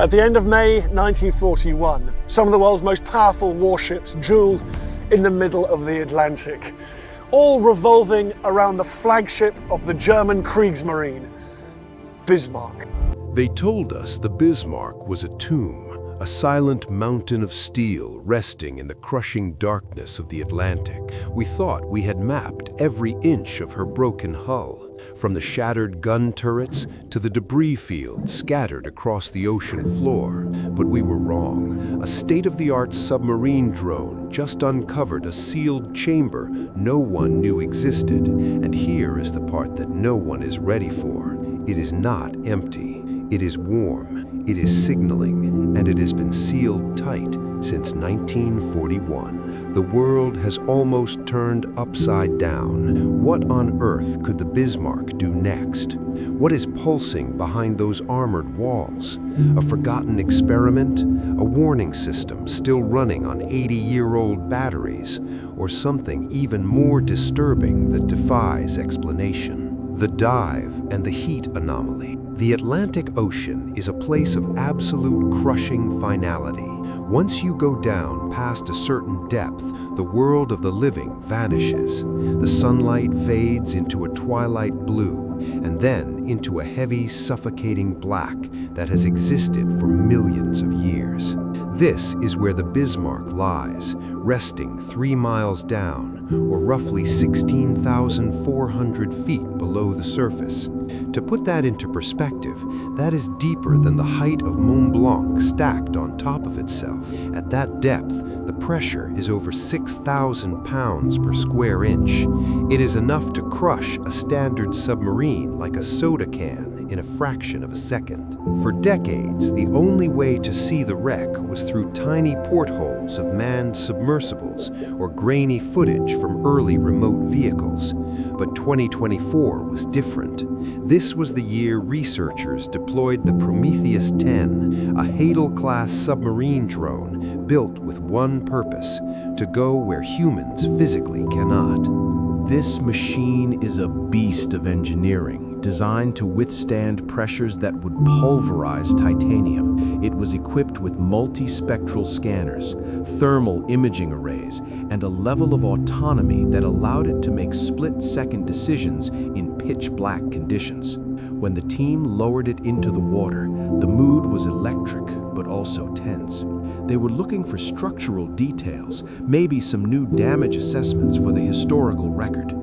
At the end of May 1941, some of the world's most powerful warships jeweled in the middle of the Atlantic, all revolving around the flagship of the German Kriegsmarine, Bismarck. They told us the Bismarck was a tomb, a silent mountain of steel resting in the crushing darkness of the Atlantic. We thought we had mapped every inch of her broken hull, from the shattered gun turrets to the debris fields scattered across the ocean floor. But we were wrong. A state-of-the-art submarine drone just uncovered a sealed chamber no one knew existed. And here is the part that no one is ready for. It is not empty. It is warm, it is signaling, and it has been sealed tight since 1941. The world has almost turned upside down. What on earth could the Bismarck do next? What is pulsing behind those armored walls? A forgotten experiment? A warning system still running on 80-year-old batteries? Or something even more disturbing that defies explanation? The dive and the heat anomaly. The Atlantic Ocean is a place of absolute crushing finality. Once you go down past a certain depth, the world of the living vanishes. The sunlight fades into a twilight blue, and then into a heavy, suffocating black that has existed for millions of years. This is where the Bismarck lies, resting 3 miles down, or roughly 16,400 feet below the surface. To put that into perspective, that is deeper than the height of Mont Blanc stacked on top of itself. At that depth, the pressure is over 6,000 pounds per square inch. It is enough to crush a standard submarine like a soda can in a fraction of a second. For decades, the only way to see the wreck was through tiny portholes of manned submersibles or grainy footage from early remote vehicles. But 2024 was different. This was the year researchers deployed the Prometheus-10, a Hadal-class submarine drone built with one purpose: to go where humans physically cannot. This machine is a beast of engineering, designed to withstand pressures that would pulverize titanium. It was equipped with multispectral scanners, thermal imaging arrays, and a level of autonomy that allowed it to make split-second decisions in pitch-black conditions. When the team lowered it into the water, the mood was electric, but also tense. They were looking for structural details, maybe some new damage assessments for the historical record.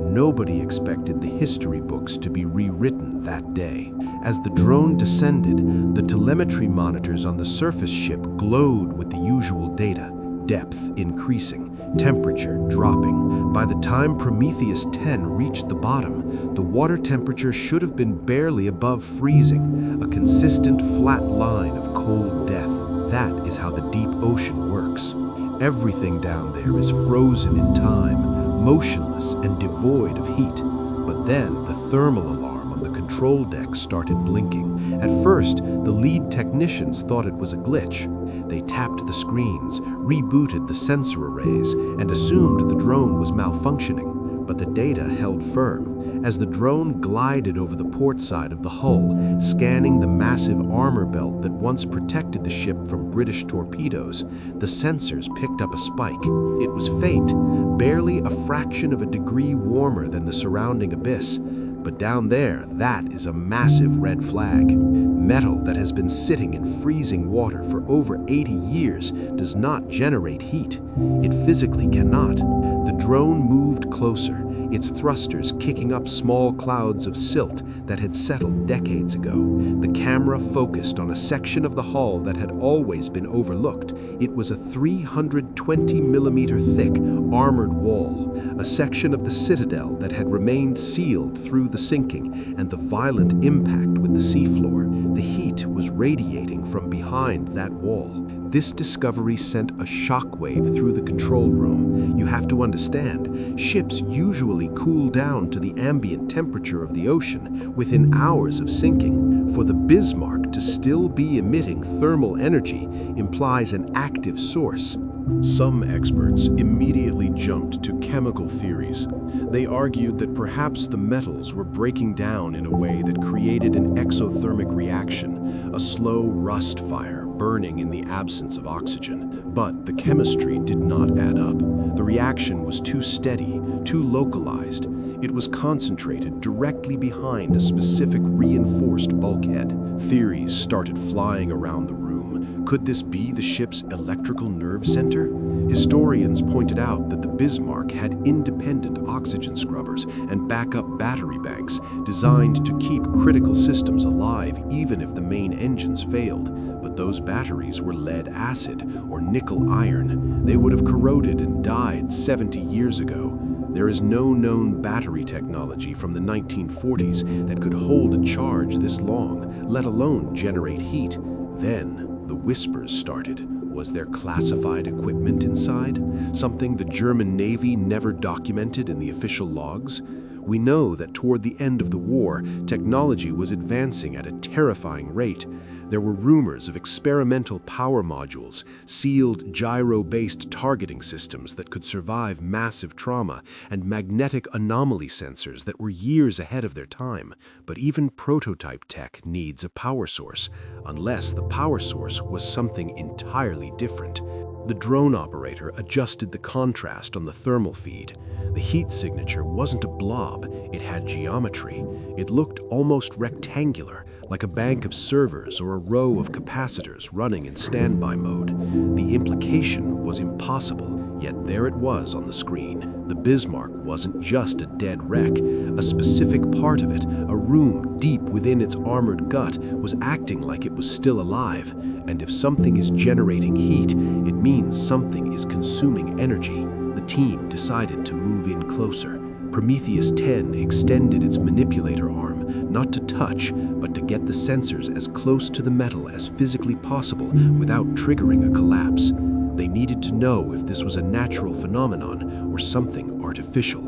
Nobody expected the history books to be rewritten that day. As the drone descended, the telemetry monitors on the surface ship glowed with the usual data: depth increasing, temperature dropping. By the time Prometheus-10 reached the bottom, the water temperature should have been barely above freezing, a consistent flat line of cold death. That is how the deep ocean works. Everything down there is frozen in time, motionless and devoid of heat. But then the thermal alarm on the control deck started blinking. At first, the lead technicians thought it was a glitch. They tapped the screens, rebooted the sensor arrays, and assumed the drone was malfunctioning. But the data held firm. As the drone glided over the port side of the hull, scanning the massive armor belt that once protected the ship from British torpedoes, the sensors picked up a spike. It was faint, barely a fraction of a degree warmer than the surrounding abyss. But down there, that is a massive red flag. Metal that has been sitting in freezing water for over 80 years does not generate heat. It physically cannot. The drone moved closer, its thrusters kicking up small clouds of silt that had settled decades ago. The camera focused on a section of the hull that had always been overlooked. It was a 320-millimeter thick armored wall, a section of the citadel that had remained sealed through the sinking and the violent impact with the seafloor. The heat was radiating from behind that wall. This discovery sent a shockwave through the control room. You have to understand, ships usually cool down to the ambient temperature of the ocean within hours of sinking. For the Bismarck to still be emitting thermal energy implies an active source. Some experts immediately jumped to chemical theories. They argued that perhaps the metals were breaking down in a way that created an exothermic reaction, a slow rust fire burning in the absence of oxygen. But the chemistry did not add up. The reaction was too steady, too localized. It was concentrated directly behind a specific reinforced bulkhead. Theories started flying around the room. Could this be the ship's electrical nerve center? Historians pointed out that the Bismarck had independent oxygen scrubbers and backup battery banks designed to keep critical systems alive even if the main engines failed. But those batteries were lead acid or nickel iron. They would have corroded and died 70 years ago. There is no known battery technology from the 1940s that could hold a charge this long, let alone generate heat. Then the whispers started. Was there classified equipment inside? Something the German Navy never documented in the official logs? We know that toward the end of the war, technology was advancing at a terrifying rate. There were rumors of experimental power modules, sealed gyro-based targeting systems that could survive massive trauma, and magnetic anomaly sensors that were years ahead of their time. But even prototype tech needs a power source, unless the power source was something entirely different. The drone operator adjusted the contrast on the thermal feed. The heat signature wasn't a blob, it had geometry. It looked almost rectangular, like a bank of servers or a row of capacitors running in standby mode. The implication was impossible, yet there it was on the screen. The Bismarck wasn't just a dead wreck. A specific part of it, a room deep within its armored gut, was acting like it was still alive. And if something is generating heat, it means something is consuming energy. The team decided to move in closer. Prometheus 10 extended its manipulator arm, not to touch, but to get the sensors as close to the metal as physically possible without triggering a collapse. They needed to know if this was a natural phenomenon or something artificial.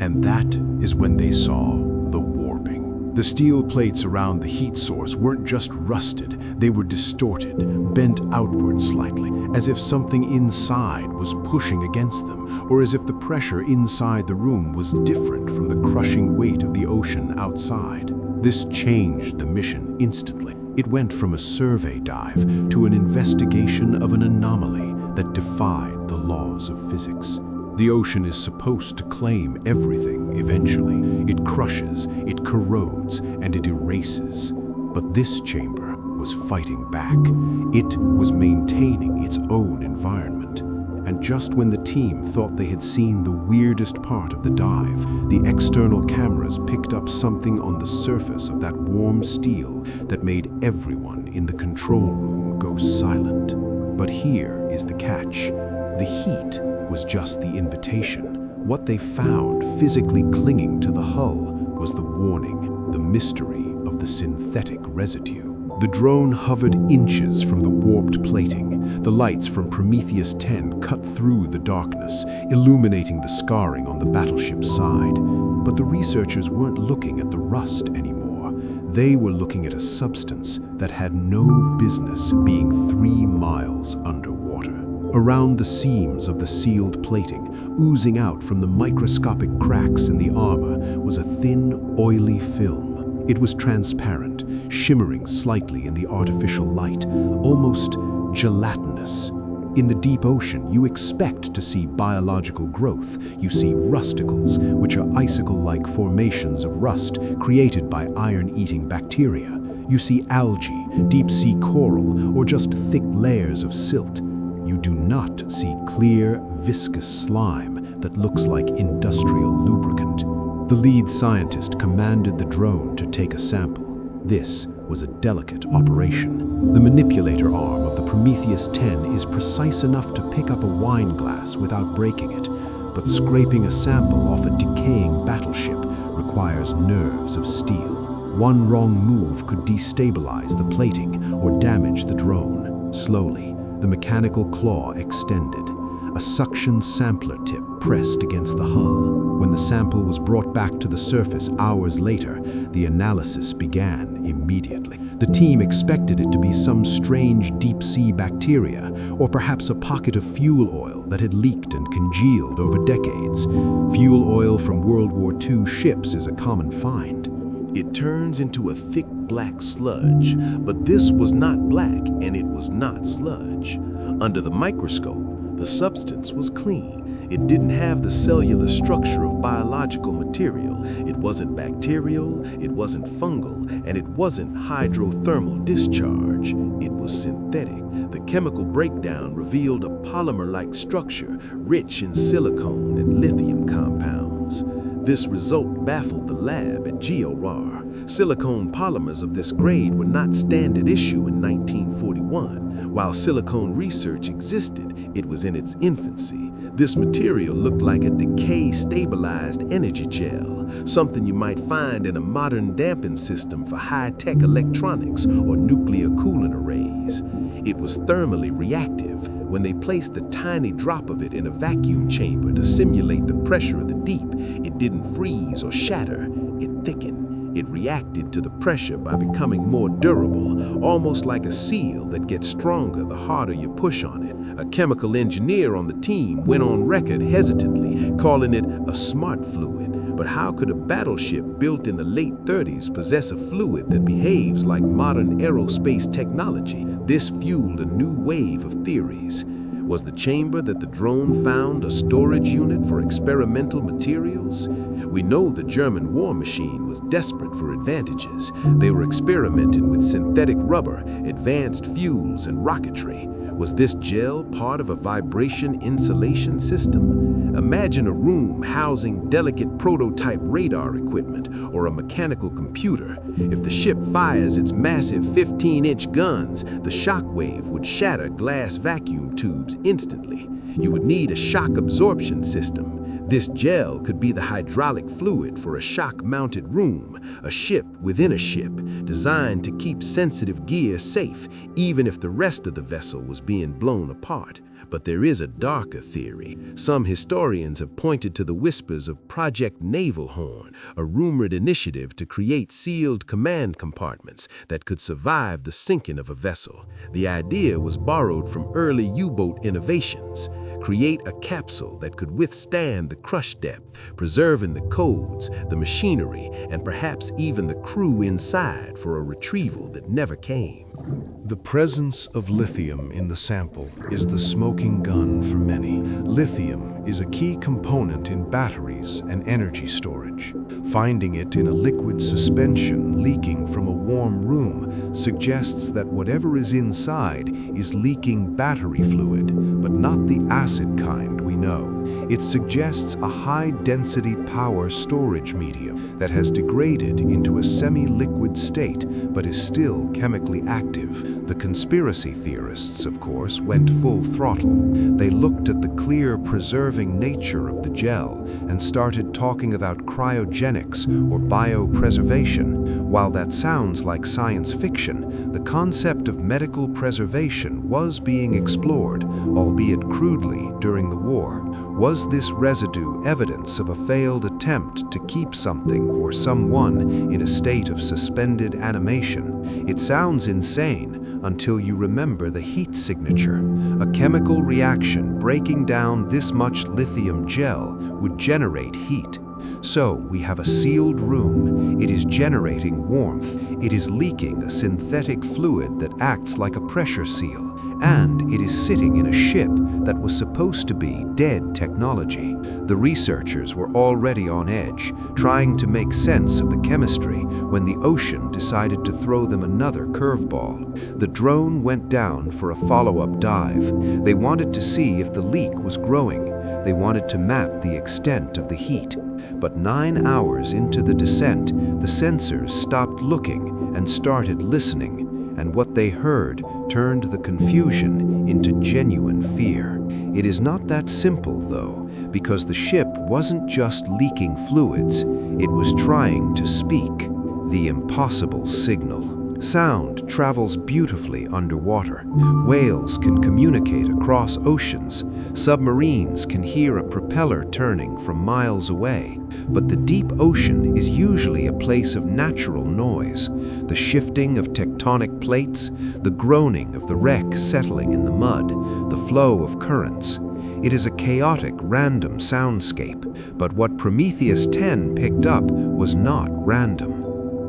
And that is when they saw the warping. The steel plates around the heat source weren't just rusted, they were distorted, bent outward slightly, as if something inside was pushing against them, or as if the pressure inside the room was different from the crushing weight of the ocean outside. This changed the mission instantly. It went from a survey dive to an investigation of an anomaly that defied the laws of physics. The ocean is supposed to claim everything eventually. It crushes, it corrodes, and it erases. But this chamber was fighting back. It was maintaining its own environment. And just when the team thought they had seen the weirdest part of the dive, the external cameras picked up something on the surface of that warm steel that made everyone in the control room go silent. But here is the catch. The heat was just the invitation. What they found physically clinging to the hull was the warning, the mystery of the synthetic residue. The drone hovered inches from the warped plating. The lights from Prometheus 10 cut through the darkness, illuminating the scarring on the battleship's side. But the researchers weren't looking at the rust anymore. They were looking at a substance that had no business being 3 miles underwater. Around the seams of the sealed plating, oozing out from the microscopic cracks in the armor, was a thin, oily film. It was transparent, shimmering slightly in the artificial light, almost gelatinous. In the deep ocean, you expect to see biological growth. You see rusticles, which are icicle-like formations of rust created by iron-eating bacteria. You see algae, deep-sea coral, or just thick layers of silt. You do not see clear, viscous slime that looks like industrial lubricant. The lead scientist commanded the drone to take a sample. This was a delicate operation. The manipulator arm of the Prometheus 10 is precise enough to pick up a wine glass without breaking it, but scraping a sample off a decaying battleship requires nerves of steel. One wrong move could destabilize the plating or damage the drone. Slowly, the mechanical claw extended. A suction sampler tip pressed against the hull. When the sample was brought back to the surface hours later, the analysis began immediately. The team expected it to be some strange deep-sea bacteria, or perhaps a pocket of fuel oil that had leaked and congealed over decades. Fuel oil from World War II ships is a common find. It turns into a thick black sludge, but this was not black and it was not sludge. Under the microscope, the substance was clean. It didn't have the cellular structure of biological material. It wasn't bacterial, it wasn't fungal, and it wasn't hydrothermal discharge. It was synthetic. The chemical breakdown revealed a polymer-like structure, rich in silicone and lithium compounds. This result baffled the lab at GeoRAR. Silicone polymers of this grade were not standard issue in 1941. While silicone research existed, it was in its infancy. This material looked like a decay-stabilized energy gel, something you might find in a modern damping system for high-tech electronics or nuclear coolant arrays. It was thermally reactive. When they placed a tiny drop of it in a vacuum chamber to simulate the pressure of the deep, it didn't freeze or shatter, it thickened. It reacted to the pressure by becoming more durable, almost like a seal that gets stronger the harder you push on it. A chemical engineer on the team went on record hesitantly, calling it a smart fluid. But how could a battleship built in the late 30s possess a fluid that behaves like modern aerospace technology? This fueled a new wave of theories. Was the chamber that the drone found a storage unit for experimental materials? We know the German war machine was desperate for advantages. They were experimenting with synthetic rubber, advanced fuels, and rocketry. Was this gel part of a vibration insulation system? Imagine a room housing delicate prototype radar equipment or a mechanical computer. If the ship fires its massive 15-inch guns, the shock wave would shatter glass vacuum tubes instantly. You would need a shock absorption system. This gel could be the hydraulic fluid for a shock-mounted room, a ship within a ship, designed to keep sensitive gear safe, even if the rest of the vessel was being blown apart. But there is a darker theory. Some historians have pointed to the whispers of Project Navalhorn, a rumored initiative to create sealed command compartments that could survive the sinking of a vessel. The idea was borrowed from early U-boat innovations. Create a capsule that could withstand the crush depth, preserving the codes, the machinery, and perhaps even the crew inside for a retrieval that never came. The presence of lithium in the sample is the smoking gun for many. Lithium is a key component in batteries and energy storage. Finding it in a liquid suspension leaking from a warm room suggests that whatever is inside is leaking battery fluid, but not the acid kind we know. It suggests a high-density power storage medium that has degraded into a semi-liquid state but is still chemically active. The conspiracy theorists, of course, went full throttle. They looked at the clear, preserving nature of the gel and started talking about cryogenics or biopreservation. While that sounds like science fiction, the concept of medical preservation was being explored, albeit crudely, during the war. Was this residue evidence of a failed attempt to keep something or someone in a state of suspended animation? It sounds insane until you remember the heat signature. A chemical reaction breaking down this much lithium gel would generate heat. So we have a sealed room. It is generating warmth. It is leaking a synthetic fluid that acts like a pressure seal. And it is sitting in a ship that was supposed to be dead technology. The researchers were already on edge, trying to make sense of the chemistry when the ocean decided to throw them another curveball. The drone went down for a follow-up dive. They wanted to see if the leak was growing. They wanted to map the extent of the heat. But 9 hours into the descent, the sensors stopped looking and started listening. And what they heard turned the confusion into genuine fear. It is not that simple, though, because the ship wasn't just leaking fluids, it was trying to speak the impossible signal. Sound travels beautifully underwater. Whales can communicate across oceans. Submarines can hear a propeller turning from miles away. But the deep ocean is usually a place of natural noise. The shifting of tectonic plates, the groaning of the wreck settling in the mud, the flow of currents. It is a chaotic, random soundscape, but what Prometheus 10 picked up was not random.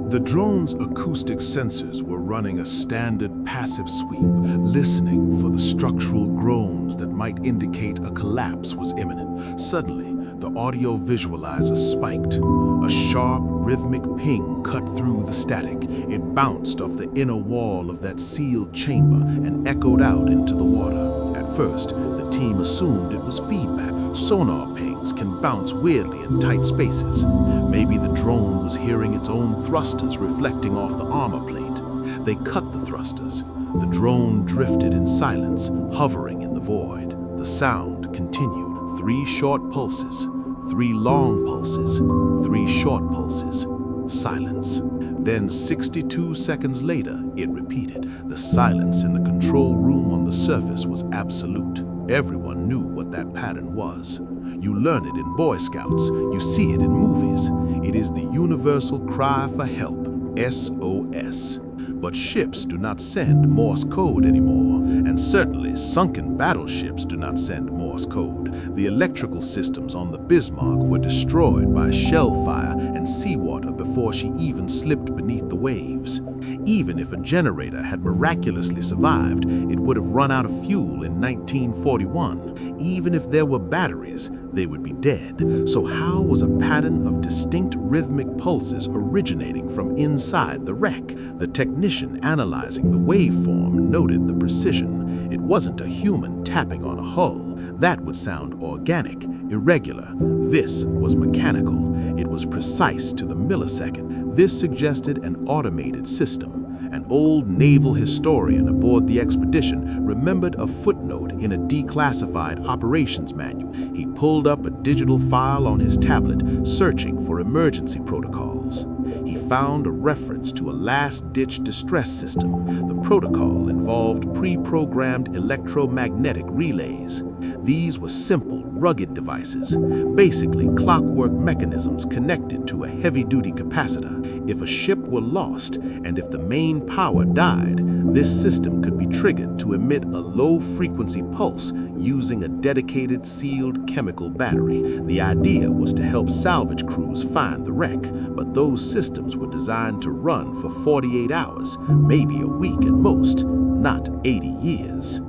The drone's acoustic sensors were running a standard passive sweep, listening for the structural groans that might indicate a collapse was imminent. Suddenly, the audio visualizer spiked. A sharp, rhythmic ping cut through the static. It bounced off the inner wall of that sealed chamber and echoed out into the water. At first, the team assumed it was feedback. Sonar pings can bounce weirdly in tight spaces. Maybe the drone was hearing its own thrusters reflecting off the armor plate. They cut the thrusters. The drone drifted in silence, hovering in the void. The sound continued. 3 short pulses, 3 long pulses, 3 short pulses. Silence. Then 62 seconds later, it repeated. The silence in the control room on the surface was absolute. Everyone knew what that pattern was. You learn it in Boy Scouts. You see it in movies. It is the universal cry for help, SOS. But ships do not send Morse code anymore, and certainly sunken battleships do not send Morse code. The electrical systems on the Bismarck were destroyed by shell fire and seawater before she even slipped beneath the waves. Even if a generator had miraculously survived, it would have run out of fuel in 1941. Even if there were batteries, they would be dead. So how was a pattern of distinct rhythmic pulses originating from inside the wreck? The technician analyzing the waveform noted the precision. It wasn't a human tapping on a hull. That would sound organic, irregular. This was mechanical. It was precise to the millisecond. This suggested an automated system. An old naval historian aboard the expedition remembered a footnote in a declassified operations manual. He pulled up a digital file on his tablet, searching for emergency protocols. He found a reference to a last-ditch distress system. The protocol involved pre-programmed electromagnetic relays. These were simple, rugged devices, basically clockwork mechanisms connected to a heavy-duty capacitor. If a ship were lost, and if the main power died, this system could be triggered to emit a low-frequency pulse using a dedicated sealed chemical battery. The idea was to help salvage crews find the wreck, but those systems were designed to run for 48 hours, maybe a week at most, not 80 years.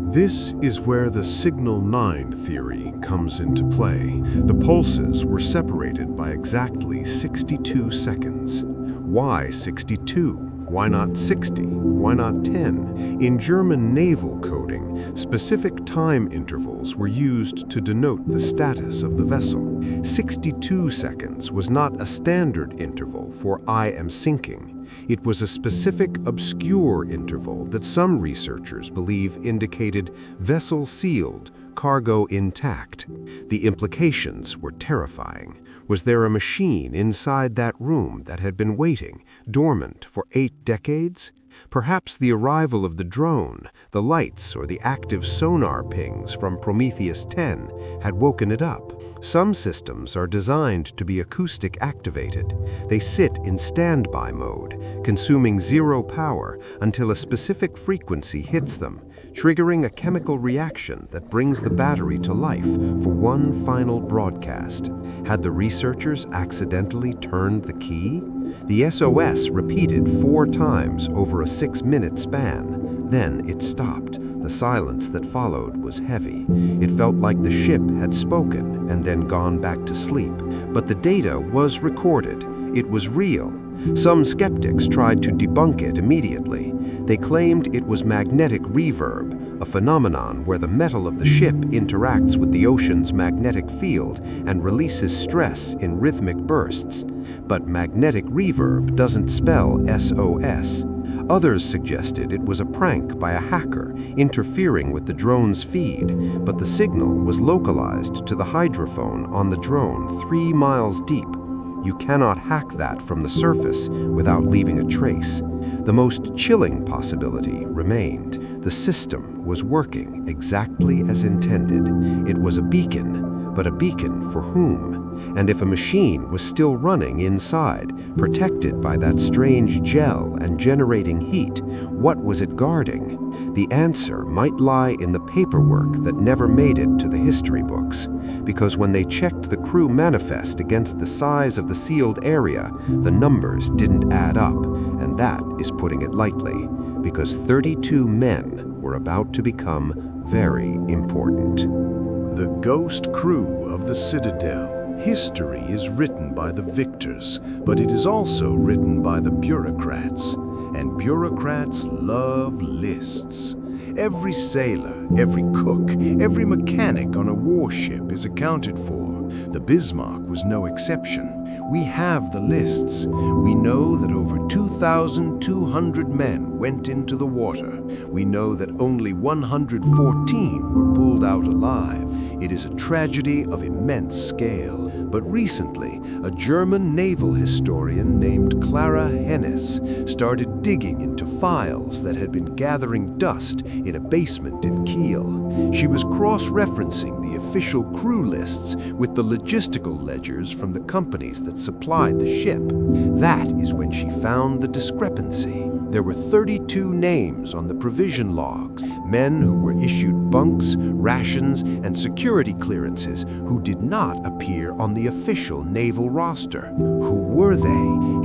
This is where the Signal 9 theory comes into play. The pulses were separated by exactly 62 seconds. Why 62? Why not 60? Why not 10? In German naval coding, specific time intervals were used to denote the status of the vessel. 62 seconds was not a standard interval for "I am sinking." It was a specific, obscure interval that some researchers believe indicated vessel sealed, cargo intact. The implications were terrifying. Was there a machine inside that room that had been waiting, dormant, for 8 decades? Perhaps the arrival of the drone, the lights or the active sonar pings from Prometheus 10 had woken it up. Some systems are designed to be acoustic activated. They sit in standby mode, consuming zero power until a specific frequency hits them, triggering a chemical reaction that brings the battery to life for one final broadcast. Had the researchers accidentally turned the key? The SOS repeated 4 times over a 6-minute span. Then it stopped. The silence that followed was heavy. It felt like the ship had spoken and then gone back to sleep. But the data was recorded. It was real. Some skeptics tried to debunk it immediately. They claimed it was magnetic reverb, a phenomenon where the metal of the ship interacts with the ocean's magnetic field and releases stress in rhythmic bursts. But magnetic reverb doesn't spell SOS. Others suggested it was a prank by a hacker interfering with the drone's feed, but the signal was localized to the hydrophone on the drone 3 miles deep. You cannot hack that from the surface without leaving a trace. The most chilling possibility remained. The system was working exactly as intended. It was a beacon, but a beacon for whom? And if a machine was still running inside, protected by that strange gel and generating heat, what was it guarding? The answer might lie in the paperwork that never made it to the history books, because when they checked the crew manifest against the size of the sealed area, the numbers didn't add up, and that is putting it lightly, because 32 men were about to become very important. The ghost crew of the Citadel. History is written by the victors, but it is also written by the bureaucrats. And bureaucrats love lists. Every sailor, every cook, every mechanic on a warship is accounted for. The Bismarck was no exception. We have the lists. We know that over 2,200 men went into the water. We know that only 114 were pulled out alive. It is a tragedy of immense scale. But recently, a German naval historian named Clara Hennis started digging into files that had been gathering dust in a basement in Kiel. She was cross-referencing the official crew lists with the logistical ledgers from the companies that supplied the ship. That is when she found the discrepancy. There were 32 names on the provision logs, men who were issued bunks, rations, and security clearances who did not appear on the official naval roster. Who were they?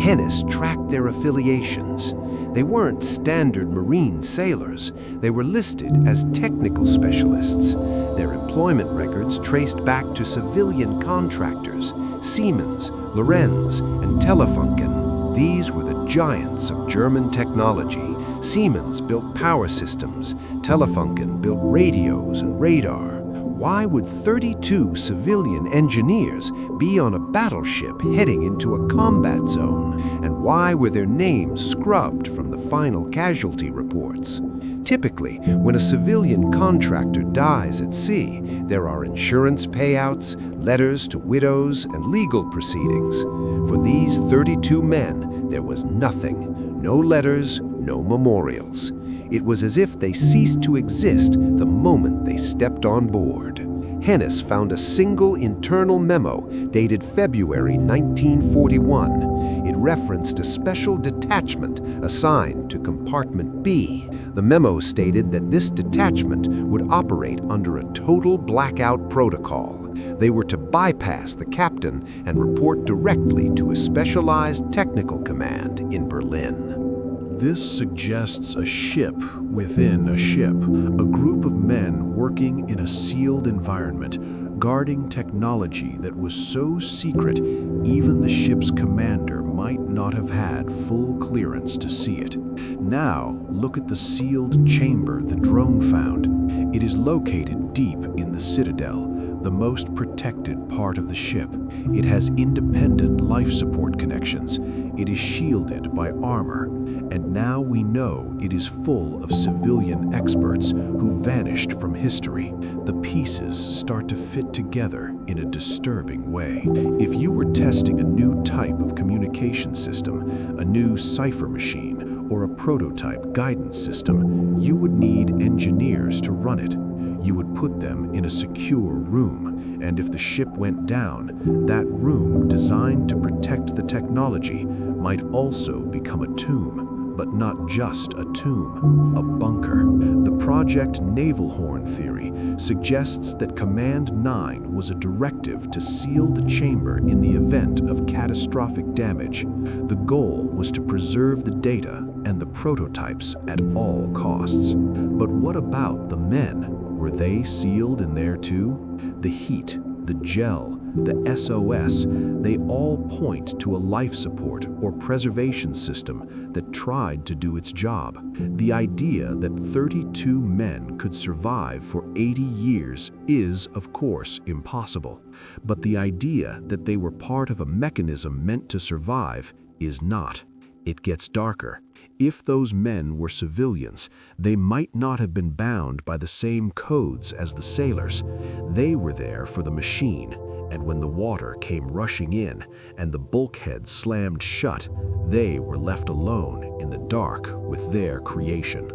Hennis tracked their affiliations. They weren't standard Marine sailors. They were listed as technical specialists. Their employment records traced back to civilian contractors, Siemens, Lorenz, and Telefunken. These were the giants of German technology. Siemens built power systems. Telefunken built radios and radar. Why would 32 civilian engineers be on a battleship heading into a combat zone? And why were their names scrubbed from the final casualty reports? Typically, when a civilian contractor dies at sea, there are insurance payouts, letters to widows, and legal proceedings. For these 32 men, there was nothing. No letters, no memorials. It was as if they ceased to exist the moment they stepped on board. Hennis found a single internal memo dated February 1941. It referenced a special detachment assigned to Compartment B. The memo stated that this detachment would operate under a total blackout protocol. They were to bypass the captain and report directly to a specialized technical command in Berlin. This suggests a ship within a ship, a group of men working in a sealed environment, guarding technology that was so secret even the ship's commander might not have had full clearance to see it. Now, look at the sealed chamber the drone found. It is located deep in the Citadel, the most protected part of the ship. It has independent life support connections. It is shielded by armor. And now we know it is full of civilian experts who vanished from history. The pieces start to fit together in a disturbing way. If you were testing a new type of communication system, a new cipher machine, or a prototype guidance system, you would need engineers to run it. You would put them in a secure room, and if the ship went down, that room designed to protect the technology might also become a tomb. But not just a tomb, a bunker. The Project Navalhorn theory suggests that Command 9 was a directive to seal the chamber in the event of catastrophic damage. The goal was to preserve the data and the prototypes at all costs. But what about the men? Were they sealed in there too? The heat, the gel, the SOS, they all point to a life support or preservation system that tried to do its job. The idea that 32 men could survive for 80 years is, of course, impossible. But the idea that they were part of a mechanism meant to survive is not. It gets darker. if those men were civilians, they might not have been bound by the same codes as the sailors. They were there for the machine, and when the water came rushing in and the bulkhead slammed shut, they were left alone in the dark with their creation.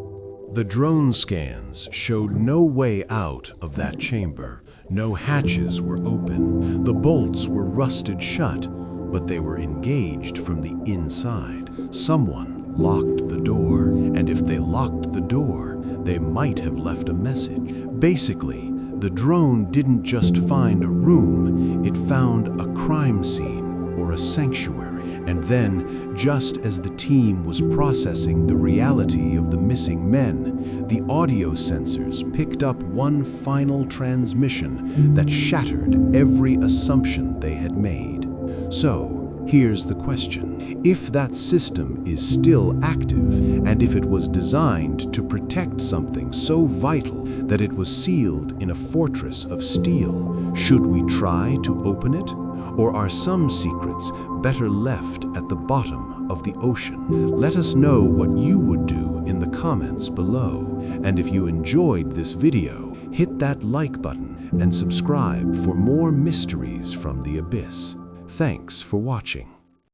The drone scans showed no way out of that chamber. No hatches were open. The bolts were rusted shut, but they were engaged from the inside. Someone locked the door, and if they locked the door, they might have left a message. Basically, the drone didn't just find a room, it found a crime scene or a sanctuary. And then, just as the team was processing the reality of the missing men, the audio sensors picked up one final transmission that shattered every assumption they had made. So, here's the question. If that system is still active, and if it was designed to protect something so vital that it was sealed in a fortress of steel, should we try to open it? Or are some secrets better left at the bottom of the ocean? Let us know what you would do in the comments below. And if you enjoyed this video, hit that like button and subscribe for more mysteries from the abyss. Thanks for watching.